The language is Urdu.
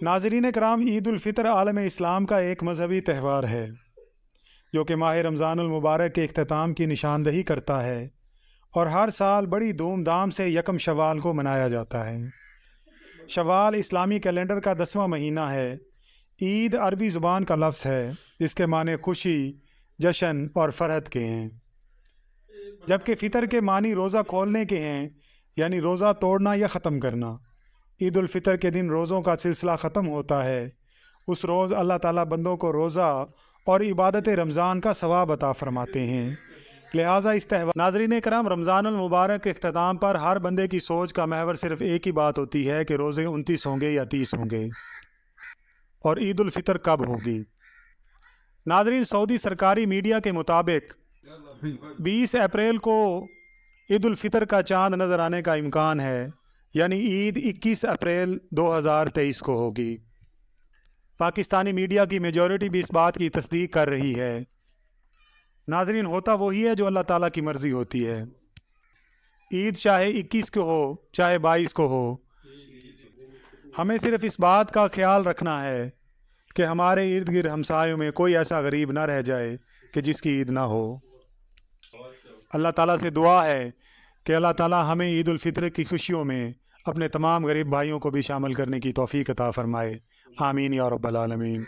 ناظرین کرام، عید الفطر عالم اسلام کا ایک مذہبی تہوار ہے جو کہ ماہ رمضان المبارک کے اختتام کی نشاندہی کرتا ہے اور ہر سال بڑی دھوم دھام سے یکم شوال کو منایا جاتا ہے۔ شوال اسلامی کیلنڈر کا 10واں مہینہ ہے۔ عید عربی زبان کا لفظ ہے، اس کے معنی خوشی، جشن اور فرحت کے ہیں، جبکہ فطر کے معنی روزہ کھولنے کے ہیں، یعنی روزہ توڑنا یا ختم کرنا۔ عید الفطر کے دن روزوں کا سلسلہ ختم ہوتا ہے۔ اس روز اللہ تعالیٰ بندوں کو روزہ اور عبادت رمضان کا ثواب عطا فرماتے ہیں، لہٰذا اس تہوار۔ ناظرین کرام، رمضان المبارک کے اختتام پر ہر بندے کی سوچ کا محور صرف ایک ہی بات ہوتی ہے کہ روزے 29 ہوں گے یا 30 ہوں گے، اور عید الفطر کب ہوگی۔ ناظرین، سعودی سرکاری میڈیا کے مطابق 20 اپریل کو عید الفطر کا چاند نظر آنے کا امکان ہے، یعنی عید 21 اپریل 2023 کو ہوگی۔ پاکستانی میڈیا کی میجورٹی بھی اس بات کی تصدیق کر رہی ہے۔ ناظرین، ہوتا وہی ہے جو اللہ تعالیٰ کی مرضی ہوتی ہے۔ عید چاہے 21 کو ہو چاہے 22 کو ہو، ہمیں صرف اس بات کا خیال رکھنا ہے کہ ہمارے ارد گرد ہمسایوں میں کوئی ایسا غریب نہ رہ جائے کہ جس کی عید نہ ہو۔ اللہ تعالیٰ سے دعا ہے کہ اللہ تعالیٰ ہمیں عید الفطر کی خوشیوں میں اپنے تمام غریب بھائیوں کو بھی شامل کرنے کی توفیق عطا فرمائے۔ آمین یا رب العالمین۔